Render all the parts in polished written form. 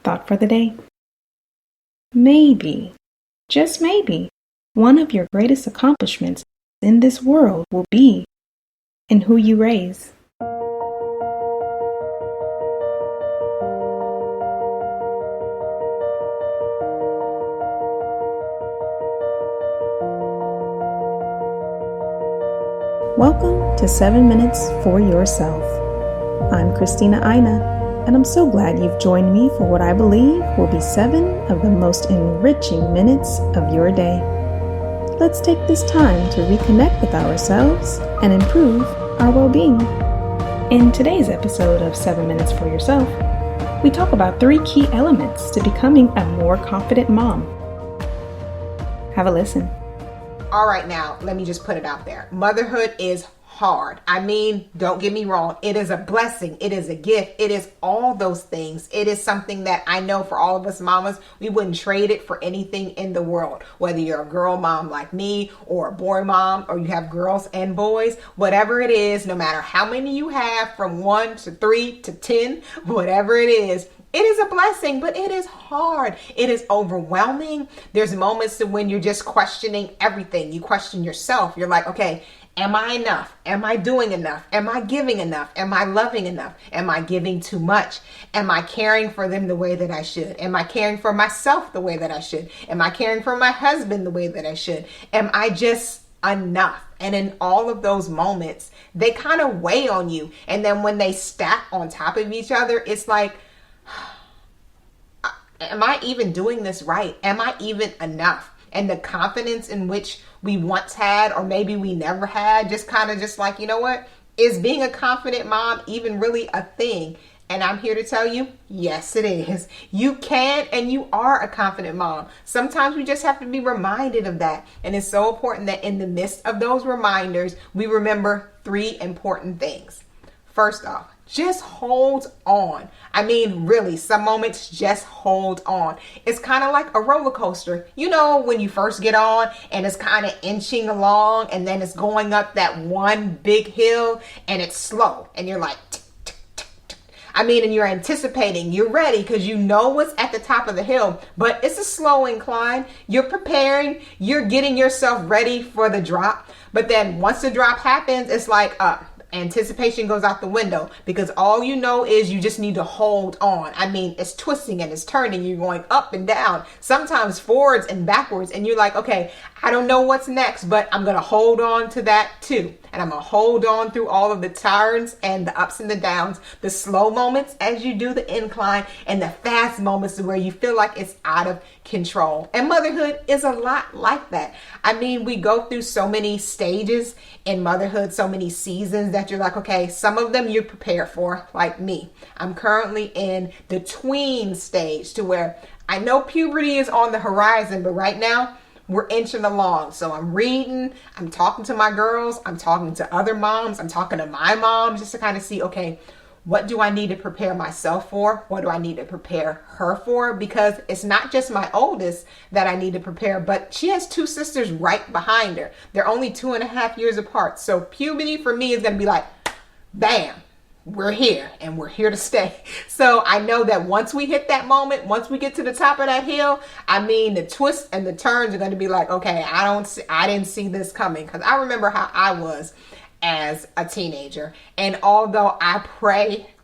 thought for the day? Maybe, just maybe, one of your greatest accomplishments in this world will be in who you raise. Welcome to 7 Minutes for Yourself. I'm Christina, and I'm so glad you've joined me for what I believe will be 7 of the most enriching minutes of your day. Let's take this time to reconnect with ourselves and improve our well-being. In today's episode of 7 Minutes for Yourself, we talk about 3 key elements to becoming a more confident mom. Have a listen. All right, now, let me just put it out there. Motherhood is hard. I mean, don't get me wrong. It is a blessing. It is a gift. It is all those things. It is something that I know for all of us mamas, we wouldn't trade it for anything in the world. Whether you're a girl mom like me or a boy mom, or you have girls and boys, whatever it is, no matter how many you have, from 1 to 3 to 10, whatever it is a blessing, but it is hard. It is overwhelming. There's moments when you're just questioning everything. You question yourself. You're like, okay, am I enough? Am I doing enough? Am I giving enough? Am I loving enough? Am I giving too much? Am I caring for them the way that I should? Am I caring for myself the way that I should? Am I caring for my husband the way that I should? Am I just enough? And in all of those moments, they kind of weigh on you. And then when they stack on top of each other, it's like, am I even doing this right? Am I even enough? And the confidence in which we once had, or maybe we never had, just kind of just like, you know what? Is being a confident mom even really a thing? And I'm here to tell you, yes, it is. You can, and you are a confident mom. Sometimes we just have to be reminded of that. And it's so important that in the midst of those reminders, we remember 3 important things. First off, just hold on. I mean, really, some moments just hold on. It's kind of like a roller coaster. You know, when you first get on and it's kind of inching along and then it's going up that one big hill and it's slow and you're like, tick, tick, tick, tick. I mean, and you're anticipating, you're ready because you know what's at the top of the hill, but it's a slow incline. You're preparing, you're getting yourself ready for the drop. But then once the drop happens, it's like, anticipation goes out the window, because all you know is you just need to hold on. I mean, it's twisting and it's turning. You're going up and down, sometimes forwards and backwards. And you're like, okay, I don't know what's next, but I'm going to hold on to that too. And I'm going to hold on through all of the turns and the ups and the downs, the slow moments as you do the incline, and the fast moments where you feel like it's out of control. And motherhood is a lot like that. I mean, we go through so many stages in motherhood, so many seasons that you're like, okay, some of them you're prepared for, like me. I'm currently in the tween stage, to where I know puberty is on the horizon, but right now we're inching along. So I'm reading, I'm talking to my girls, I'm talking to other moms, I'm talking to my mom, just to kind of see, okay, what do I need to prepare myself for? What do I need to prepare her for? Because it's not just my oldest that I need to prepare, but she has 2 sisters right behind her. They're only 2.5 years apart. So puberty for me is going to be like, bam, we're here and we're here to stay. So I know that once we hit that moment, once we get to the top of that hill, I mean, the twists and the turns are going to be like, okay, I didn't see this coming. Because I remember how I was as a teenager. And although I pray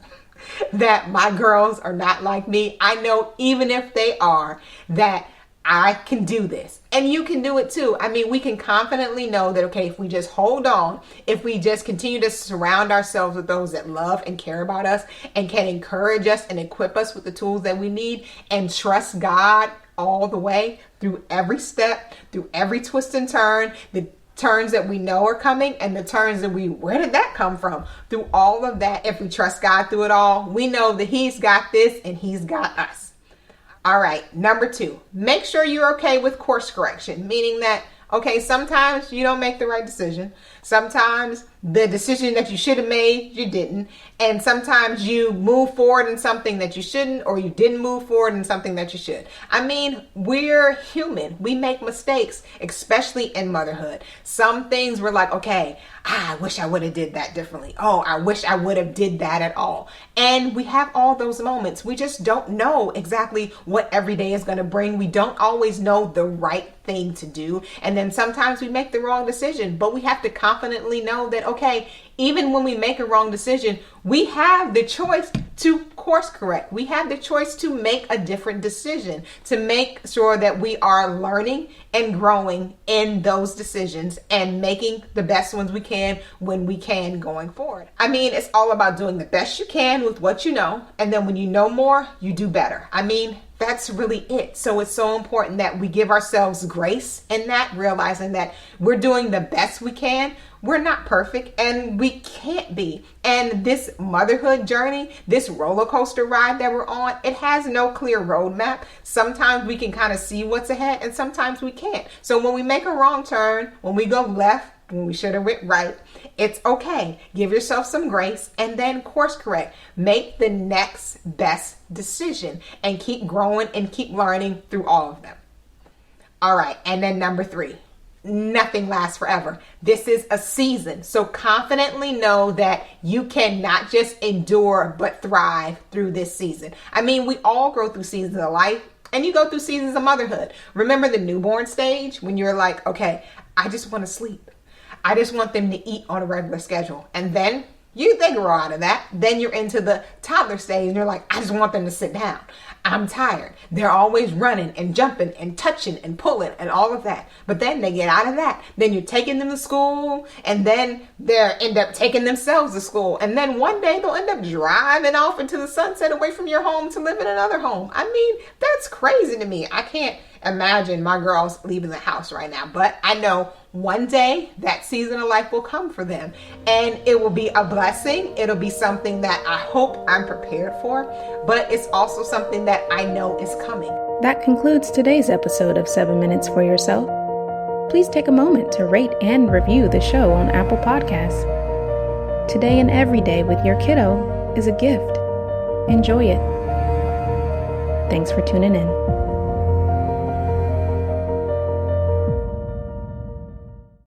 that my girls are not like me, I know even if they are, that I can do this. And you can do it too. I mean, we can confidently know that, okay, if we just hold on, if we just continue to surround ourselves with those that love and care about us and can encourage us and equip us with the tools that we need, and trust God all the way through every step, through every twist and turn, the turns that we know are coming and the turns that where did that come from? Through all of that, if we trust God through it all, we know that He's got this and He's got us. All right, number 2, make sure you're okay with course correction, meaning that, okay, sometimes you don't make the right decision. Sometimes the decision that you should have made, you didn't. And sometimes you move forward in something that you shouldn't, or you didn't move forward in something that you should. I mean, we're human. We make mistakes, especially in motherhood. Some things we're like, okay, I wish I would have did that differently. Oh, I wish I would have did that at all. And we have all those moments. We just don't know exactly what every day is going to bring. We don't always know the right thing to do. And then sometimes we make the wrong decision, but we have to confidently know that, okay, even when we make a wrong decision, we have the choice to course correct. We have the choice to make a different decision, to make sure that we are learning and growing in those decisions and making the best ones we can when we can going forward. I mean, it's all about doing the best you can with what you know. And then when you know more, you do better. I mean, that's really it. So it's so important that we give ourselves grace in that, realizing that we're doing the best we can. We're not perfect and we can't be. And this motherhood journey, this roller coaster ride that we're on, it has no clear roadmap. Sometimes we can kind of see what's ahead and sometimes we can't. So when we make a wrong turn, when we go left, when we should have went right, it's okay. Give yourself some grace and then course correct. Make the next best decision and keep growing and keep learning through all of them. All right. And then number 3, nothing lasts forever. This is a season. So confidently know that you cannot just endure but thrive through this season. I mean, we all grow through seasons of life. And you go through seasons of motherhood. Remember the newborn stage when you're like, okay, I just want to sleep. I just want them to eat on a regular schedule. And then they grow out of that. Then you're into the toddler stage and you're like, I just want them to sit down. I'm tired. They're always running and jumping and touching and pulling and all of that. But then they get out of that. Then you're taking them to school and then they end up taking themselves to school. And then one day they'll end up driving off into the sunset away from your home to live in another home. I mean, that's crazy to me. I can't imagine my girls leaving the house right now. But I know one day that season of life will come for them and it will be a blessing. It'll be something that I hope I'm prepared for, but it's also something that I know is coming. That concludes today's episode of 7 Minutes for Yourself. Please take a moment to rate and review the show on Apple Podcasts. Today and every day with your kiddo is a gift. Enjoy it. Thanks for tuning in.